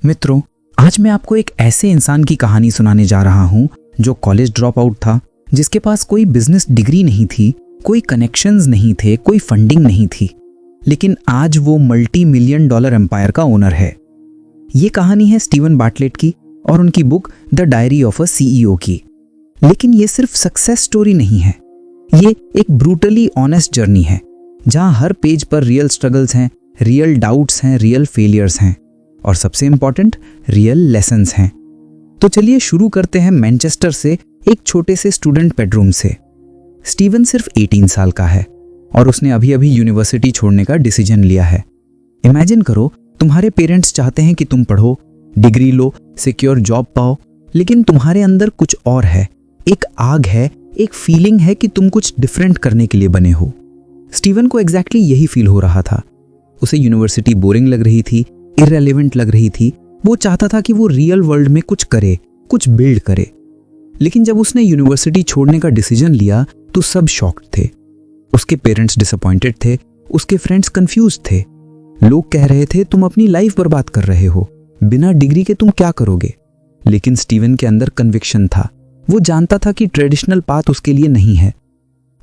मित्रों, आज मैं आपको एक ऐसे इंसान की कहानी सुनाने जा रहा हूं जो कॉलेज ड्रॉप आउट था, जिसके पास कोई बिजनेस डिग्री नहीं थी, कोई कनेक्शंस नहीं थे, कोई फंडिंग नहीं थी, लेकिन आज वो मल्टी मिलियन डॉलर एम्पायर का ओनर है। ये कहानी है स्टीवन बार्टलेट की और उनकी book the diary of a CEO की। लेकिन ये सिर्फ सक्सेस स्टोरी नहीं है, ये एक ब्रूटली ऑनेस्ट जर्नी है जहां हर पेज पर रियल स्ट्रगल्स हैं, रियल डाउट्स हैं, रियल फेलियर्स हैं और सबसे इंपॉर्टेंट रियल लेसन्स हैं। तो चलिए शुरू करते हैं मैनचेस्टर से एक छोटे से स्टूडेंट बेडरूम से। स्टीवन सिर्फ 18 साल का है और उसने अभी अभी यूनिवर्सिटी छोड़ने का डिसीजन लिया है। इमेजिन करो, तुम्हारे पेरेंट्स चाहते हैं कि तुम पढ़ो, डिग्री लो, सिक्योर जॉब पाओ, लेकिन तुम्हारे अंदर कुछ और है, एक आग है, एक फीलिंग है कि तुम कुछ डिफरेंट करने के लिए बने हो। स्टीवन को एग्जैक्टली यही फील हो रहा था। उसे यूनिवर्सिटी बोरिंग लग रही थी, इररेलेवेंट लग रही थी। वो चाहता था कि वो रियल वर्ल्ड में कुछ करे, कुछ बिल्ड करे। लेकिन जब उसने यूनिवर्सिटी छोड़ने का डिसीजन लिया तो सब शॉक्ड थे। उसके पेरेंट्स डिसअपॉइंटेड थे, उसके फ्रेंड्स कंफ्यूज थे। लोग कह रहे थे तुम अपनी लाइफ बर्बाद कर रहे हो, बिना डिग्री के तुम क्या करोगे। लेकिन स्टीवन के अंदर कन्विक्शन था। वो जानता था कि ट्रेडिशनल पाथ उसके लिए नहीं है।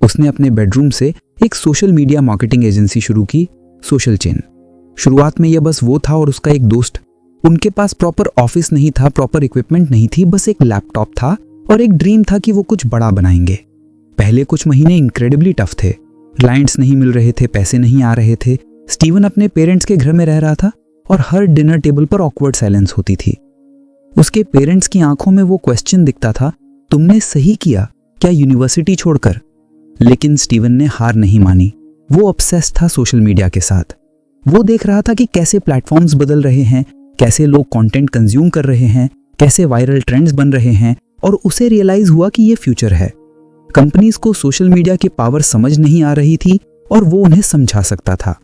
उसने अपने बेडरूम से एक सोशल मीडिया मार्केटिंग एजेंसी शुरू की, सोशल चेन। शुरुआत में यह बस वो था और उसका एक दोस्त। उनके पास प्रॉपर ऑफिस नहीं था, प्रॉपर इक्विपमेंट नहीं थी, बस एक लैपटॉप था और एक ड्रीम था कि वो कुछ बड़ा बनाएंगे। पहले कुछ महीने इनक्रेडिबली टफ थे। क्लाइंट्स नहीं मिल रहे थे, पैसे नहीं आ रहे थे। स्टीवन अपने पेरेंट्स के घर में रह रहा था और हर डिनर टेबल पर ऑकवर्ड साइलेंस होती थी। उसके पेरेंट्स की आंखों में वो क्वेश्चन दिखता था, तुमने सही किया क्या यूनिवर्सिटी छोड़कर। लेकिन स्टीवन ने हार नहीं मानी। वो ऑब्सेस्ड था सोशल मीडिया के साथ। वो देख रहा था कि कैसे प्लेटफॉर्म्स बदल रहे हैं, कैसे लोग कंटेंट कंज्यूम कर रहे हैं, कैसे वायरल ट्रेंड्स बन रहे हैं, और उसे रियलाइज हुआ कि ये फ्यूचर है। कंपनीज को सोशल मीडिया की पावर समझ नहीं आ रही थी और वो उन्हें समझा सकता था।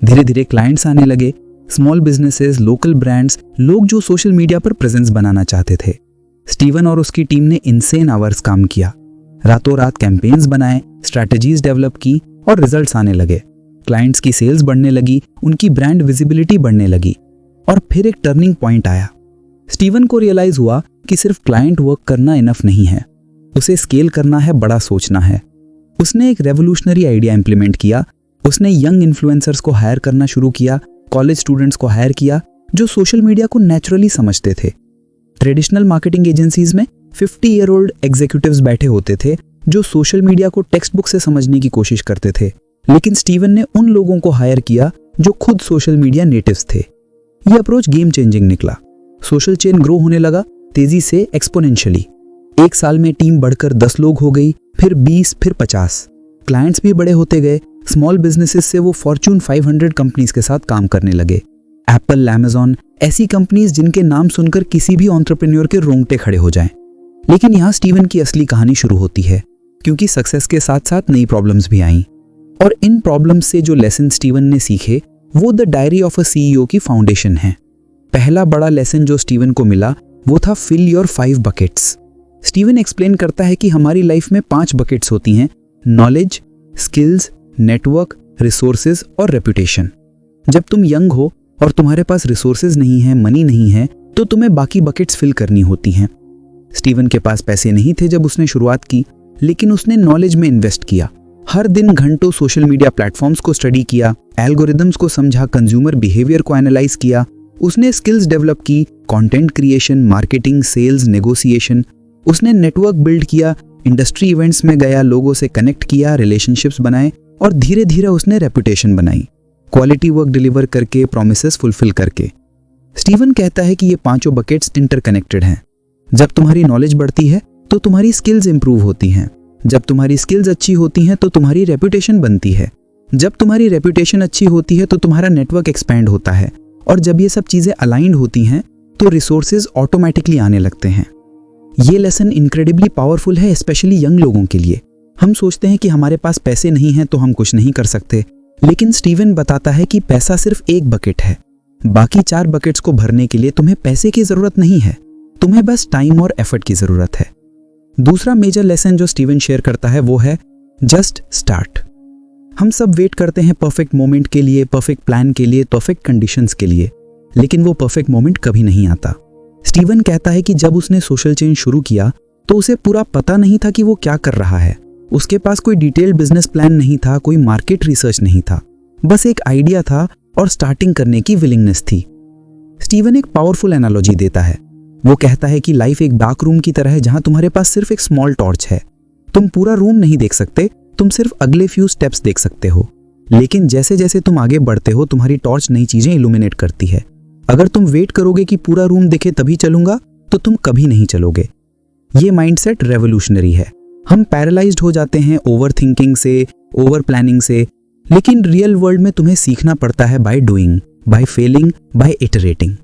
धीरे धीरे क्लाइंट्स आने लगे, स्मॉल बिजनेसेस, लोकल ब्रांड्स, लोग जो सोशल मीडिया पर प्रेजेंस बनाना चाहते थे। स्टीवन और उसकी टीम ने इनसेन आवर्स काम किया, रातों रात कैंपेन्स बनाए, स्ट्रैटेजीज डेवलप की और रिजल्ट्स आने लगे। क्लाइंट्स की सेल्स बढ़ने लगी, उनकी ब्रांड विजिबिलिटी बढ़ने लगी। और फिर एक टर्निंग पॉइंट आया। स्टीवन को रियलाइज हुआ कि सिर्फ क्लाइंट वर्क करना इनफ नहीं है, उसे स्केल करना है, बड़ा सोचना है। उसने एक रेवोल्यूशनरी आइडिया इंप्लीमेंट किया। उसने यंग इन्फ्लुएंसर्स को हायर करना शुरू किया, कॉलेज स्टूडेंट्स को हायर किया जो सोशल मीडिया को नेचुरली समझते थे। ट्रेडिशनल मार्केटिंग एजेंसीज में 50-year-old एग्जीक्यूटिव्स बैठे होते थे जो सोशल मीडिया को टेक्स्ट बुक से समझने की कोशिश करते थे। लेकिन स्टीवन ने उन लोगों को हायर किया जो खुद सोशल मीडिया नेटिव्स थे। यह अप्रोच गेम चेंजिंग निकला। सोशल चेन ग्रो होने लगा, तेजी से, एक्सपोनेंशियली। एक साल में टीम बढ़कर 10 लोग हो गई, फिर 20, फिर 50। क्लाइंट्स भी बड़े होते गए। स्मॉल बिजनेसेस से वो फॉर्च्यून 500 कंपनीज के साथ काम करने लगे। एप्पल, अमेज़न, ऐसी कंपनीज जिनके नाम सुनकर किसी भी एंटरप्रेन्योर के रोंगटे खड़े हो जाएं। लेकिन यहाँ स्टीवन की असली कहानी शुरू होती है, क्योंकि सक्सेस के साथ साथ नई प्रॉब्लम्स भी आईं। और इन प्रॉब्लम्स से जो लेसन स्टीवन ने सीखे वो the diary of a CEO की फाउंडेशन है। पहला बड़ा लेसन जो स्टीवन को मिला वो था fill your 5 buckets. Steven explain करता है कि हमारी लाइफ में 5 बकेट्स होती हैं, नॉलेज, स्किल्स, नेटवर्क, रिसोर्सेज और रेपुटेशन। जब तुम यंग हो और तुम्हारे पास रिसोर्सेज नहीं है, मनी नहीं है, तो तुम्हें बाकी बकेट्स फिल करनी होती हैं। स्टीवन के पास पैसे नहीं थे जब उसने शुरुआत की, लेकिन उसने नॉलेज में इन्वेस्ट किया। हर दिन घंटों सोशल मीडिया प्लेटफॉर्म्स को स्टडी किया, एल्गोरिदम्स को समझा, कंज्यूमर बिहेवियर को एनालाइज किया। उसने स्किल्स डेवलप की, content creation, marketing, sales, negotiation. उसने नेटवर्क बिल्ड किया, इंडस्ट्री इवेंट्स में गया, लोगों से कनेक्ट किया, रिलेशनशिप्स बनाए और धीरे धीरे उसने रेपुटेशन बनाई, क्वालिटी वर्क डिलीवर करके, प्रोमिसेस फुलफिल करके। स्टीवन कहता है कि ये 5 बकेट्स इंटरकनेक्टेड हैं। जब तुम्हारी नॉलेज बढ़ती है तो तुम्हारी स्किल्स इंप्रूव होती हैं। जब तुम्हारी स्किल्स अच्छी होती हैं तो तुम्हारी रेपुटेशन बनती है। जब तुम्हारी रेपुटेशन अच्छी होती है तो तुम्हारा नेटवर्क एक्सपैंड होता है। और जब ये सब चीज़ें अलाइंड होती हैं तो रिसोर्सेज ऑटोमेटिकली आने लगते हैं। ये लेसन इनक्रेडिबली पावरफुल है, स्पेशली यंग लोगों के लिए। हम सोचते हैं कि हमारे पास पैसे नहीं हैं तो हम कुछ नहीं कर सकते, लेकिन स्टीवन बताता है कि पैसा सिर्फ एक बकेट है। बाकी 4 बकेट्स को भरने के लिए तुम्हें पैसे की ज़रूरत नहीं है, तुम्हें बस टाइम और एफर्ट की ज़रूरत है। दूसरा मेजर लेसन जो स्टीवन शेयर करता है वो है जस्ट स्टार्ट। हम सब वेट करते हैं परफेक्ट मोमेंट के लिए, परफेक्ट प्लान के लिए, परफेक्ट कंडीशंस के लिए, लेकिन वो परफेक्ट मोमेंट कभी नहीं आता। स्टीवन कहता है कि जब उसने सोशल चेन शुरू किया तो उसे पूरा पता नहीं था कि वो क्या कर रहा है। उसके पास कोई डिटेल्ड बिजनेस प्लान नहीं था, कोई मार्केट रिसर्च नहीं था, बस एक आइडिया था और स्टार्टिंग करने की विलिंगनेस थी। स्टीवन एक पावरफुल एनालॉजी देता है। वो कहता है कि लाइफ एक डार्क रूम की तरह है जहां तुम्हारे पास सिर्फ एक स्मॉल टॉर्च है। तुम पूरा रूम नहीं देख सकते, तुम सिर्फ अगले फ्यू स्टेप्स देख सकते हो। लेकिन जैसे जैसे तुम आगे बढ़ते हो तुम्हारी टॉर्च नई चीजें इल्यूमिनेट करती है। अगर तुम वेट करोगे कि पूरा रूम दिखे तभी चलूंगा तो तुम कभी नहीं चलोगे। ये माइंडसेट रेवोल्यूशनरी है। हम पैरालाइज्ड हो जाते हैं ओवर थिंकिंग से, ओवर प्लानिंग से, लेकिन रियल वर्ल्ड में तुम्हें सीखना पड़ता है by doing, by failing, by iterating.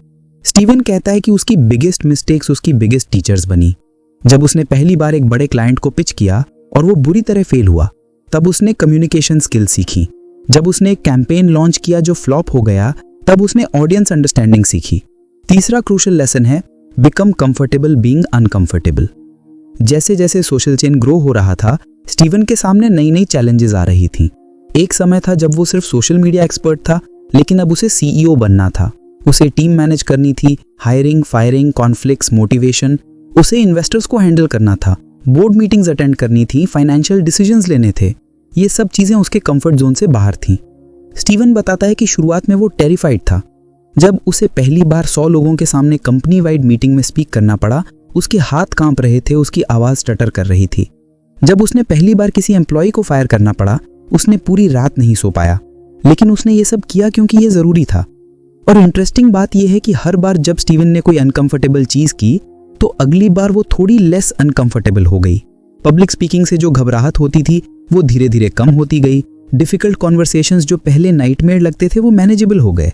Steven कहता है कि उसकी बिगेस्ट मिस्टेक्स उसकी बिगेस्ट टीचर्स बनी। जब उसने पहली बार एक बड़े क्लाइंट को पिच किया और वो बुरी तरह फेल हुआ, तब उसने कम्युनिकेशन स्किल सीखी। जब उसने एक कैंपेन लॉन्च किया जो फ्लॉप हो गया, तब उसने ऑडियंस अंडरस्टैंडिंग सीखी। तीसरा क्रूशियल लेसन है बिकम कंफर्टेबल बीइंग अनकंफर्टेबल। जैसे जैसे सोशल चेन ग्रो हो रहा था, स्टीवन के सामने नई नई चैलेंजेस आ रही थी। एक समय था जब वो सिर्फ सोशल मीडिया एक्सपर्ट था, लेकिन अब उसे सीईओ बनना था। उसे टीम मैनेज करनी थी, हायरिंग, फायरिंग, कॉन्फ्लिक्ट्स, मोटिवेशन। उसे इन्वेस्टर्स को हैंडल करना था, बोर्ड मीटिंग्स अटेंड करनी थी, फाइनेंशियल डिसीजंस लेने थे। ये सब चीजें उसके कंफर्ट जोन से बाहर थीं। स्टीवन बताता है कि शुरुआत में वो टेरिफाइड था। जब उसे पहली बार 100 लोगों के सामने कंपनी वाइड मीटिंग में स्पीक करना पड़ा, उसके हाथ कांप रहे थे, उसकी आवाज स्टटर कर रही थी। जब उसने पहली बार किसी एम्प्लॉय को फायर करना पड़ा, उसने पूरी रात नहीं सो पाया, लेकिन उसने ये सब किया क्योंकि ये जरूरी था। और इंटरेस्टिंग बात यह है कि हर बार जब स्टीवन ने कोई अनकंफर्टेबल चीज की तो अगली बार वो थोड़ी लेस अनकंफर्टेबल हो गई। पब्लिक स्पीकिंग से जो घबराहट होती थी वो धीरे धीरे कम होती गई। डिफिकल्ट कॉन्वर्सेशंस जो पहले नाइटमेयर लगते थे वो मैनेजेबल हो गए।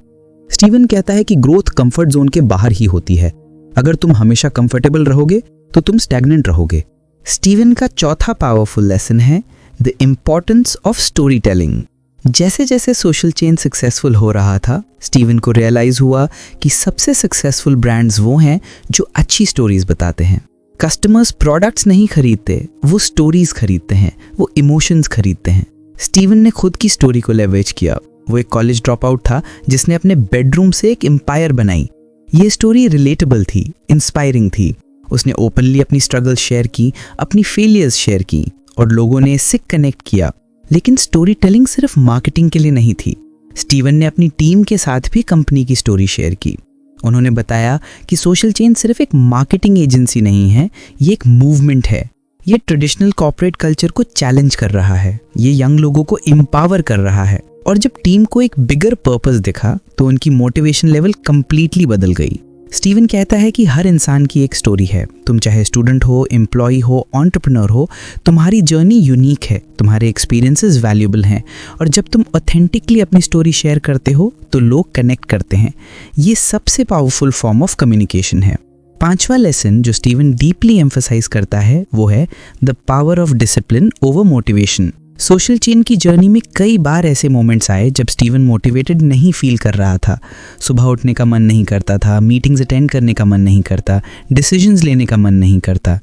स्टीवन कहता है कि ग्रोथ कंफर्ट जोन के बाहर ही होती है। अगर तुम हमेशा कंफर्टेबल रहोगे तो तुम स्टैग्नेंट रहोगे। स्टीवन का चौथा पावरफुल लेसन है the importance of story telling. जैसे जैसे सोशल चेन सक्सेसफुल हो रहा था, स्टीवन को रियलाइज हुआ कि सबसे सक्सेसफुल ब्रांड्स वो हैं जो अच्छी स्टोरीज बताते हैं। कस्टमर्स प्रोडक्ट्स नहीं खरीदते, वो स्टोरीज खरीदते हैं, वो इमोशंस खरीदते हैं। स्टीवन ने खुद की स्टोरी को लेवरेज किया। वो एक कॉलेज ड्रॉप आउट था जिसने अपने बेडरूम से एक एम्पायर बनाई। ये स्टोरी रिलेटेबल थी, इंस्पायरिंग थी। उसने ओपनली अपनी स्ट्रगल शेयर की, अपनी फेलियर्स शेयर की और लोगों ने इससे कनेक्ट किया। लेकिन स्टोरी टेलिंग सिर्फ मार्केटिंग के लिए नहीं थी। स्टीवन ने अपनी टीम के साथ भी कंपनी की स्टोरी शेयर की। उन्होंने बताया कि सोशल चेन सिर्फ एक मार्केटिंग एजेंसी नहीं है, ये एक मूवमेंट है। ये ट्रेडिशनल कॉर्पोरेट कल्चर को चैलेंज कर रहा है, ये यंग लोगों को एम्पावर कर रहा है। और जब टीम को एक बिगर पर्पस दिखा तो उनकी मोटिवेशन लेवल कंप्लीटली बदल गई। स्टीवन कहता है कि हर इंसान की एक स्टोरी है। तुम चाहे स्टूडेंट हो, एम्प्लॉय हो, एंटरप्रेन्योर हो, तुम्हारी जर्नी यूनिक है, तुम्हारे एक्सपीरियंसेस वैल्यूएबल हैं। और जब तुम ऑथेंटिकली अपनी स्टोरी शेयर करते हो तो लोग कनेक्ट करते हैं। ये सबसे पावरफुल फॉर्म ऑफ कम्युनिकेशन है। पांचवा लेसन जो स्टीवन डीपली एम्फसाइज करता है वो है the power of discipline over motivation. Social chain की जर्नी में कई बार ऐसे मोमेंट्स आए जब स्टीवन मोटिवेटेड नहीं फील कर रहा था। सुबह उठने का मन नहीं करता था, मीटिंग्स अटेंड करने का मन नहीं करता, डिसीजंस लेने का मन नहीं करता।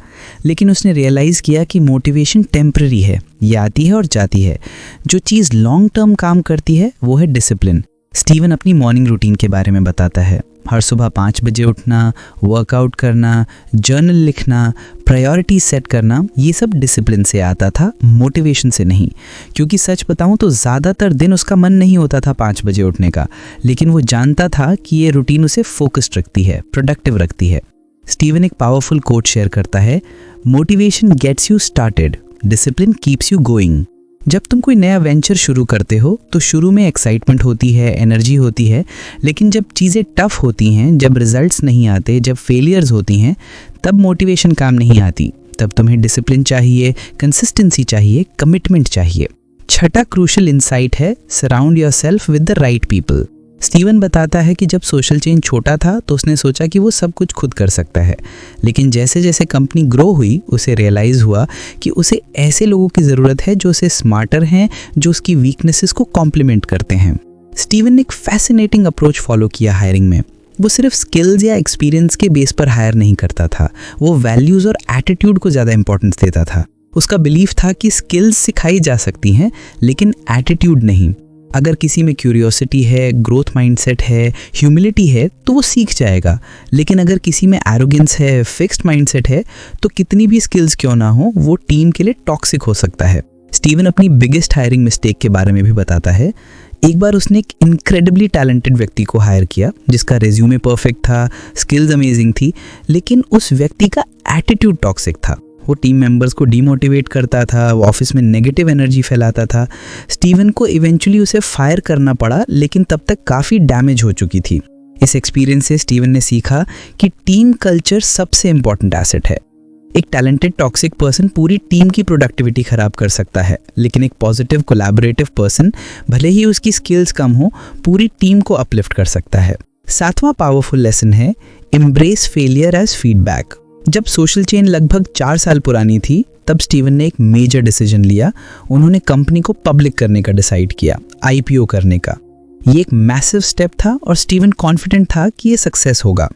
लेकिन उसने रियलाइज़ किया कि मोटिवेशन टेम्पररी है, ये आती है और जाती है। जो चीज़ लॉन्ग टर्म काम करती है वो है डिसिप्लिन। स्टीवन अपनी मॉर्निंग रूटीन के बारे में बताता है। हर सुबह 5 बजे उठना, वर्कआउट करना, जर्नल लिखना, प्रायोरिटी सेट करना, ये सब डिसिप्लिन से आता था, मोटिवेशन से नहीं। क्योंकि सच बताऊं तो ज़्यादातर दिन उसका मन नहीं होता था 5 बजे उठने का, लेकिन वो जानता था कि ये रूटीन उसे फोकस्ड रखती है, प्रोडक्टिव रखती है। स्टीवन एक पावरफुल कोट शेयर करता है, motivation gets you started, discipline keeps you going. जब तुम कोई नया वेंचर शुरू करते हो तो शुरू में एक्साइटमेंट होती है, एनर्जी होती है, लेकिन जब चीज़ें टफ होती हैं, जब रिजल्ट्स नहीं आते, जब फेलियर्स होती हैं, तब मोटिवेशन काम नहीं आती। तब तुम्हें डिसिप्लिन चाहिए, कंसिस्टेंसी चाहिए, कमिटमेंट चाहिए। छठा क्रूशियल इंसाइट है surround yourself with the right people. Steven बताता है कि जब सोशल चेन छोटा था तो उसने सोचा कि वो सब कुछ खुद कर सकता है, लेकिन जैसे जैसे कंपनी ग्रो हुई उसे रियलाइज़ हुआ कि उसे ऐसे लोगों की ज़रूरत है जो उसे स्मार्टर हैं, जो उसकी वीकनेसेस को कॉम्प्लीमेंट करते हैं। स्टीवन ने एक फैसिनेटिंग अप्रोच फॉलो किया हायरिंग में। वो सिर्फ स्किल्स या एक्सपीरियंस के बेस पर हायर नहीं करता था, वो वैल्यूज़ और एटीट्यूड को ज़्यादा इंपॉर्टेंस देता था। उसका बिलीफ था कि स्किल्स सिखाई जा सकती हैं लेकिन एटीट्यूड नहीं। अगर किसी में क्यूरियोसिटी है, ग्रोथ माइंडसेट है, ह्यूमिलिटी है तो वो सीख जाएगा। लेकिन अगर किसी में एरोगेंस है, फिक्स्ड माइंडसेट है तो कितनी भी स्किल्स क्यों ना हो वो टीम के लिए टॉक्सिक हो सकता है। स्टीवन अपनी बिगेस्ट हायरिंग मिस्टेक के बारे में भी बताता है। एक बार उसने एक इनक्रेडिबली टैलेंटेड व्यक्ति को हायर किया जिसका रेज्यूमे परफेक्ट था, स्किल्स अमेजिंग थी, लेकिन उस व्यक्ति का एटीट्यूड टॉक्सिक था। वो टीम मेंबर्स को डीमोटिवेट करता था, वो ऑफिस में नेगेटिव एनर्जी फैलाता था। स्टीवन को इवेंचुअली उसे फायर करना पड़ा, लेकिन तब तक काफ़ी डैमेज हो चुकी थी। इस एक्सपीरियंस से स्टीवन ने सीखा कि टीम कल्चर सबसे इंपॉर्टेंट एसेट है। एक टैलेंटेड टॉक्सिक पर्सन पूरी टीम की प्रोडक्टिविटी खराब कर सकता है, लेकिन एक पॉजिटिव कोलैबोरेटिव पर्सन भले ही उसकी स्किल्स कम हो, पूरी टीम को अपलिफ्ट कर सकता है। 7वां पावरफुल लेसन है एम्ब्रेस फेलियर एज फीडबैक। जब सोशल चेन लगभग 4 साल पुरानी थी तब स्टीवन ने एक मेजर डिसीजन लिया। उन्होंने कंपनी को पब्लिक करने का डिसाइड किया, IPO करने का। ये एक मैसिव स्टेप था और स्टीवन कॉन्फिडेंट था कि ये सक्सेस होगा,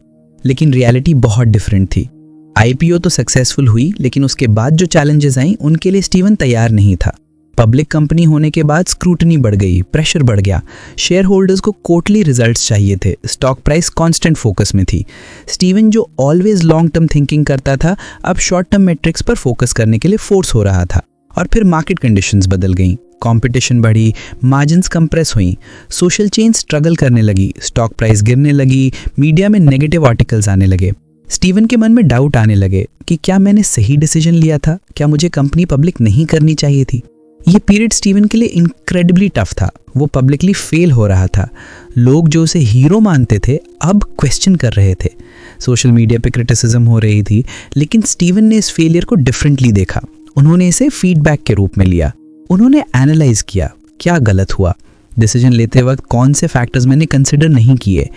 लेकिन रियलिटी बहुत डिफरेंट थी। IPO तो सक्सेसफुल हुई, लेकिन उसके बाद जो चैलेंजेस आई उनके लिए स्टीवन तैयार नहीं था। पब्लिक कंपनी होने के बाद स्क्रूटनी बढ़ गई, प्रेशर बढ़ गया, शेयर होल्डर्स को क्वार्टरली रिजल्ट्स चाहिए थे, स्टॉक प्राइस कांस्टेंट फोकस में थी। स्टीवन जो ऑलवेज लॉन्ग टर्म थिंकिंग करता था, अब शॉर्ट टर्म मैट्रिक्स पर फोकस करने के लिए फोर्स हो रहा था। और फिर मार्केट कंडीशंस बदल गईं, कंपटीशन बढ़ी, मार्जिन्स कंप्रेस हुई, सोशल चेन स्ट्रगल करने लगी, स्टॉक प्राइस गिरने लगी, मीडिया में नेगेटिव आर्टिकल्स आने लगे। स्टीवन के मन में डाउट आने लगे कि क्या मैंने सही डिसीजन लिया था, क्या मुझे कंपनी पब्लिक नहीं करनी चाहिए थी। ये पीरियड स्टीवन के लिए इनक्रेडिबली टफ था। वो पब्लिकली फेल हो रहा था, लोग जो उसे हीरो मानते थे अब क्वेश्चन कर रहे थे, सोशल मीडिया पे क्रिटिसिज्म हो रही थी, लेकिन स्टीवन ने इस फेलियर को डिफरेंटली देखा। उन्होंने इसे फीडबैक के रूप में लिया। उन्होंने एनालाइज किया क्या गलत हुआ, डिसीजन लेते वक्त कौन से फैक्टर्स मैंने कंसिडर नहीं किए,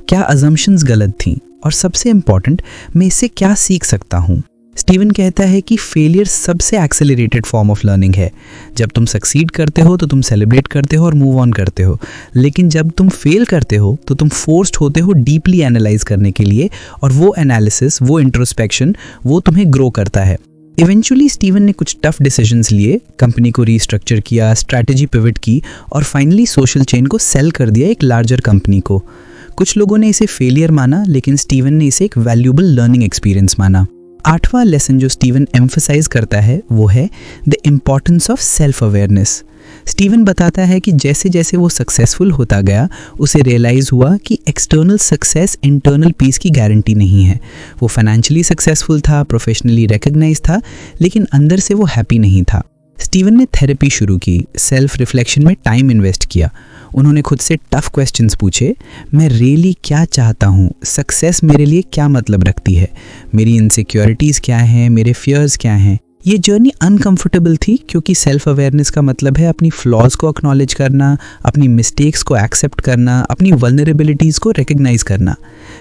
क्या अजम्पशंस गलत थीं, और सबसे इम्पॉर्टेंट मैं इससे क्या सीख सकता हूँ। स्टीवन कहता है कि फेलियर सबसे एक्सेलरेटेड फॉर्म ऑफ लर्निंग है। जब तुम सक्सीड करते हो तो तुम सेलिब्रेट करते हो और मूव ऑन करते हो, लेकिन जब तुम फेल करते हो तो तुम फोर्स्ड होते हो डीपली एनालाइज करने के लिए, और वो एनालिसिस, वो इंट्रोस्पेक्शन, वो तुम्हें ग्रो करता है। इवेंचुअली स्टीवन ने कुछ टफ डिसीजंस लिए, कंपनी को रीस्ट्रक्चर किया, स्ट्रैटेजी पिवट की और फाइनली सोशल चेन को सेल कर दिया एक लार्जर कंपनी को। कुछ लोगों ने इसे फेलियर माना, लेकिन स्टीवन ने इसे एक वैल्यूएबल लर्निंग एक्सपीरियंस माना। 8वां लेसन जो स्टीवन एम्फसाइज करता है वो है the importance of self awareness. Steven बताता है कि जैसे जैसे वो सक्सेसफुल होता गया उसे रियलाइज़ हुआ कि एक्सटर्नल सक्सेस इंटरनल पीस की गारंटी नहीं है। वो फाइनेंशियली सक्सेसफुल था, प्रोफेशनली रिकग्नाइज था, लेकिन अंदर से वो हैप्पी नहीं था। स्टीवन ने थेरेपी शुरू की, सेल्फ रिफ्लेक्शन में टाइम इन्वेस्ट किया। उन्होंने खुद से टफ क्वेश्चंस पूछे, मैं रियली क्या चाहता हूँ, सक्सेस मेरे लिए क्या मतलब रखती है, मेरी इनसिक्योरिटीज़ क्या हैं, मेरे फियर्स क्या हैं। ये जर्नी अनकंफर्टेबल थी क्योंकि सेल्फ अवेयरनेस का मतलब है अपनी फ्लॉज को एक्नॉलेज करना, अपनी मिस्टेक्स को एक्सेप्ट करना, अपनी वल्नरेबिलिटीज़ को रिकग्नाइज करना।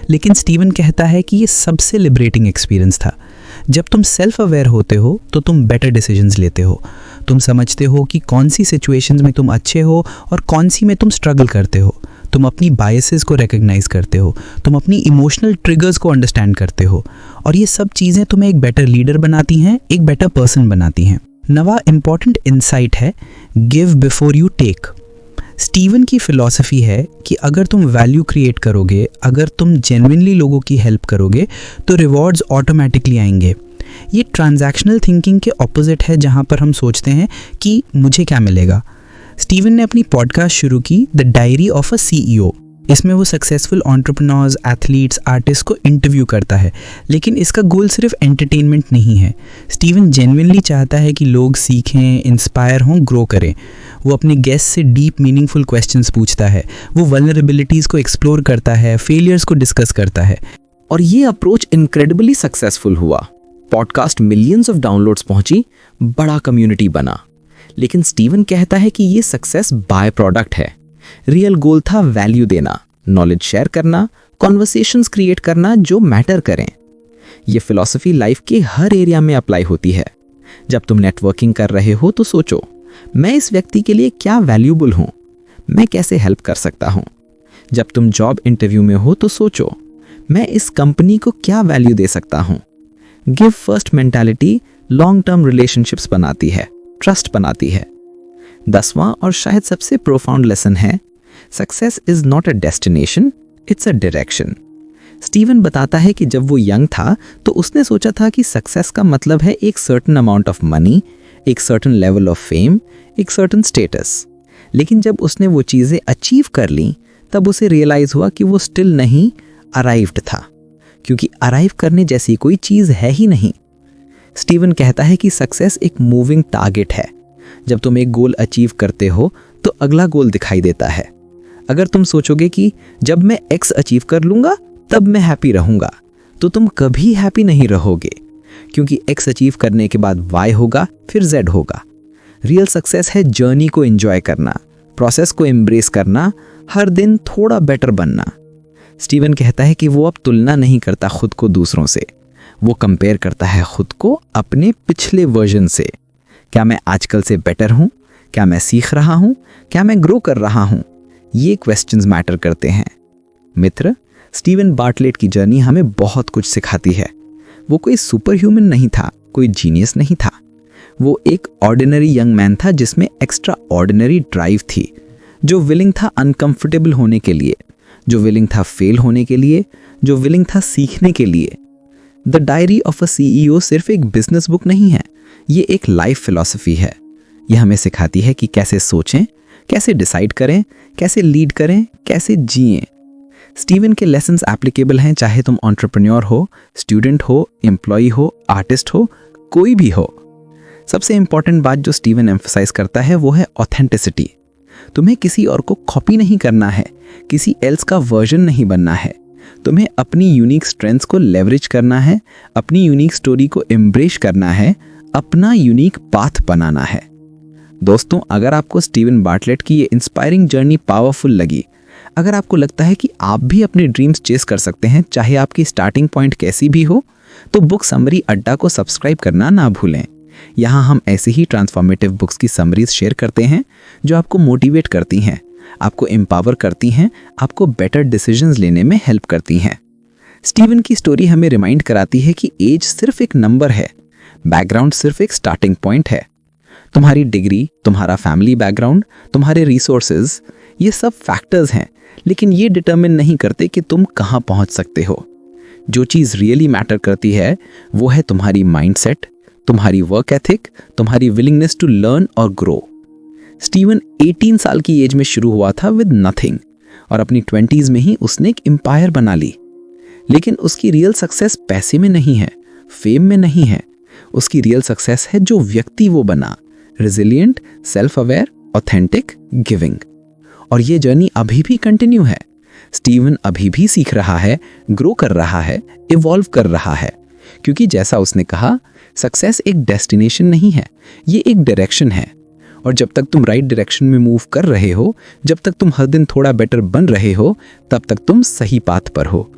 लेकिन स्टीवन कहता है कि ये सबसे लिबरेटिंग एक्सपीरियंस था। जब तुम सेल्फ अवेयर होते हो तो तुम बेटर डिसीजंस लेते हो। तुम समझते हो कि कौन सी सिचुएशंस में तुम अच्छे हो और कौन सी में तुम स्ट्रगल करते हो। तुम अपनी बायसेस को रिकग्नाइज करते हो, तुम अपनी इमोशनल ट्रिगर्स को अंडरस्टैंड करते हो, और ये सब चीज़ें तुम्हें एक बेटर लीडर बनाती हैं, एक बेटर पर्सन बनाती हैं। 9वां इंपॉर्टेंट इंसाइट है give before you take. Steven की फिलॉसफी है कि अगर तुम वैल्यू क्रिएट करोगे, अगर तुम जेन्युइनली लोगों की हेल्प करोगे तो रिवॉर्ड्स ऑटोमेटिकली आएंगे। ये ट्रांजैक्शनल थिंकिंग के ऑपोजिट है जहाँ पर हम सोचते हैं कि मुझे क्या मिलेगा। स्टीवन ने अपनी पॉडकास्ट शुरू की the diary of a CEO। इसमें वो सक्सेसफुल एंटरप्रेन्योर्स, एथलीट्स, आर्टिस्ट को इंटरव्यू करता है, लेकिन इसका गोल सिर्फ एंटरटेनमेंट नहीं है। स्टीवन जेन्युइनली चाहता है कि लोग सीखें, इंस्पायर हों, ग्रो करें। वो अपने गेस्ट से डीप मीनिंगफुल क्वेश्चंस पूछता है, वो वल्नरेबिलिटीज़ को एक्सप्लोर करता है, फेलियर्स को डिस्कस करता है। और ये अप्रोच इनक्रेडिबली सक्सेसफुल हुआ। पॉडकास्ट मिलियंस ऑफ डाउनलोड्स पहुंची, बड़ा कम्युनिटी बना। लेकिन स्टीवन कहता है कि ये सक्सेस बाय प्रोडक्ट है। रियल गोल था वैल्यू देना, नॉलेज शेयर करना, कॉन्वर्सेशंस क्रिएट करना जो मैटर करें। ये फिलॉसफी लाइफ के हर एरिया में अप्लाई होती है। जब तुम नेटवर्किंग कर रहे हो तो सोचो, मैं इस व्यक्ति के लिए क्या वैल्यूबल हूँ, मैं कैसे हेल्प कर सकता हूँ। जब तुम जॉब इंटरव्यू में हो तो सोचो, मैं इस कंपनी को क्या वैल्यू दे सकता हूँ। Give first mentality long term relationships बनाती है, ट्रस्ट बनाती है। 10वां और शायद सबसे प्रोफाउंड लेसन है, success is not a destination, it's a direction. Steven बताता है कि जब वो यंग था तो उसने सोचा था कि सक्सेस का मतलब है एक सर्टेन अमाउंट ऑफ मनी, एक सर्टेन लेवल ऑफ फेम, एक सर्टेन स्टेटस। लेकिन जब उसने वो चीज़ें अचीव कर ली तब उसे रियलाइज़ हुआ कि वो स्टिल नहीं अराइव्ड था, क्योंकि अराइव करने जैसी कोई चीज़ है ही नहीं। स्टीवन कहता है कि सक्सेस एक मूविंग टारगेट है। जब तुम एक गोल अचीव करते हो तो अगला गोल दिखाई देता है। अगर तुम सोचोगे कि जब मैं एक्स अचीव कर लूँगा तब मैं हैप्पी रहूँगा, तो तुम कभी हैप्पी नहीं रहोगे, क्योंकि एक्स अचीव करने के बाद वाई होगा, फिर जेड होगा। रियल सक्सेस है जर्नी को एंजॉय करना, प्रोसेस को एम्ब्रेस करना, हर दिन थोड़ा बेटर बनना। स्टीवन कहता है कि वो अब तुलना नहीं करता खुद को दूसरों से, वो कंपेयर करता है खुद को अपने पिछले वर्जन से। क्या मैं आजकल से बेटर हूँ? क्या मैं सीख रहा हूँ? क्या मैं ग्रो कर रहा हूँ? ये क्वेश्चंस मैटर करते हैं। मित्र, स्टीवन बार्टलेट की जर्नी हमें बहुत कुछ सिखाती है। वो कोई सुपर ह्यूमन नहीं था, कोई जीनियस नहीं था। वो एक ऑर्डिनरी यंग मैन था जिसमें एक्स्ट्रा ऑर्डिनरी ड्राइव थी, जो विलिंग था अनकंफर्टेबल होने के लिए, जो विलिंग था फेल होने के लिए, जो विलिंग था सीखने के लिए। The diary of a CEO सिर्फ एक बिजनेस बुक नहीं है, ये एक लाइफ फिलॉसफी है। यह हमें सिखाती है कि कैसे सोचें, कैसे डिसाइड करें, कैसे लीड करें, कैसे जिएं। स्टीवन के लेसन्स एप्लीकेबल हैं चाहे तुम एंटरप्रेन्योर हो, स्टूडेंट हो, एम्प्लॉय हो, आर्टिस्ट हो, कोई भी हो। सबसे इंपॉर्टेंट बात जो स्टीवन एम्फसाइज करता है वो है ऑथेंटिसिटी। तुम्हें किसी और को कॉपी नहीं करना है, किसी एल्स का वर्जन नहीं बनना है। तुम्हें अपनी यूनिक स्ट्रेंथ्स को लेवरेज करना है, अपनी यूनिक स्टोरी को एम्ब्रेस करना है, अपना यूनिक पाथ बनाना है। दोस्तों, अगर आपको स्टीवन बार्टलेट की ये इंस्पायरिंग जर्नी पावरफुल लगी, अगर आपको लगता है कि आप भी अपने ड्रीम्स चेस कर सकते हैं चाहे आपकी स्टार्टिंग पॉइंट कैसी भी हो, तो बुक समरी अड्डा को सब्सक्राइब करना ना भूलें। यहाँ हम ऐसे ही ट्रांसफॉर्मेटिव बुक्स की समरीज शेयर करते हैं जो आपको मोटिवेट करती हैं, आपको एम्पावर करती हैं, आपको बेटर डिसीजंस लेने में हेल्प करती हैं। स्टीवन की स्टोरी हमें रिमाइंड कराती है कि एज सिर्फ एक नंबर है, बैकग्राउंड सिर्फ एक स्टार्टिंग पॉइंट है। तुम्हारी डिग्री, तुम्हारा फैमिली बैकग्राउंड, तुम्हारे रिसोर्सेज, ये सब फैक्टर्स हैं, लेकिन ये डिटरमिन नहीं करते कि तुम कहाँ पहुँच सकते हो। जो चीज़ रियली मैटर करती है वो है तुम्हारी माइंडसेट, तुम्हारी वर्क एथिक, तुम्हारी विलिंगनेस टू लर्न और ग्रो। स्टीवन 18 साल की एज में शुरू हुआ था विद नथिंग, और अपनी 20s में ही उसने एक एम्पायर बना ली। लेकिन उसकी रियल सक्सेस पैसे में नहीं है, फेम में नहीं है। उसकी रियल सक्सेस है जो व्यक्ति वो बना, resilient, self aware, authentic, giving. और ये जर्नी अभी भी कंटिन्यू है। स्टीवन अभी भी सीख रहा है, ग्रो कर रहा है, इवॉल्व कर रहा है, क्योंकि जैसा उसने कहा, सक्सेस एक डेस्टिनेशन नहीं है, ये एक डायरेक्शन है। और जब तक तुम राइट डायरेक्शन में मूव कर रहे हो, जब तक तुम हर दिन थोड़ा बेटर बन रहे हो, तब तक तुम सही पाथ पर हो।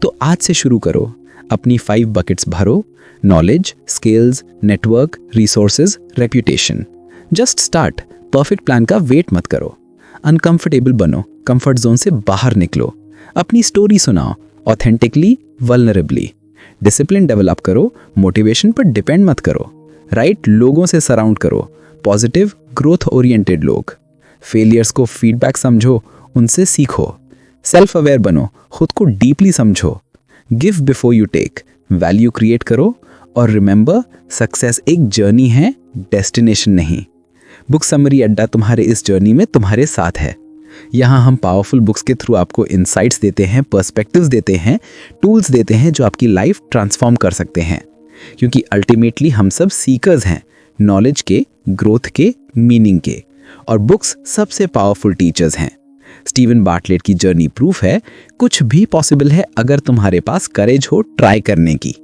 तो आज से शुरू करो, अपनी 5 बकेट्स भरो, knowledge, skills, network, resources, reputation. Just start, perfect plan का वेट मत करो। अनकंफर्टेबल बनो, कंफर्ट जोन से बाहर निकलो, अपनी स्टोरी सुनाओ, ऑथेंटिकली, वल्नरेबली। डिसिप्लिन डेवलप करो, मोटिवेशन पर डिपेंड मत करो। राइट लोगों से सराउंड करो, पॉजिटिव, ग्रोथ ओरिएंटेड लोग। फेलियर्स को फीडबैक समझो, उनसे सीखो। सेल्फ अवेयर बनो, खुद को डीपली समझो। Give before you take, value create करो। और रिमेंबर, सक्सेस एक जर्नी है, डेस्टिनेशन नहीं। बुक समरी अड्डा तुम्हारे इस जर्नी में तुम्हारे साथ है। यहाँ हम पावरफुल बुक्स के थ्रू आपको इंसाइट्स देते हैं, पर्सपेक्टिव्स देते हैं, टूल्स देते हैं जो आपकी लाइफ ट्रांसफॉर्म कर सकते हैं। क्योंकि अल्टीमेटली हम सब सीकर्स हैं, नॉलेज के, ग्रोथ के, मीनिंग के। और बुक्स सबसे पावरफुल टीचर्स हैं। स्टीवन बार्टलेट की जर्नी प्रूफ है कुछ भी पॉसिबल है अगर तुम्हारे पास करेज हो ट्राई करने की।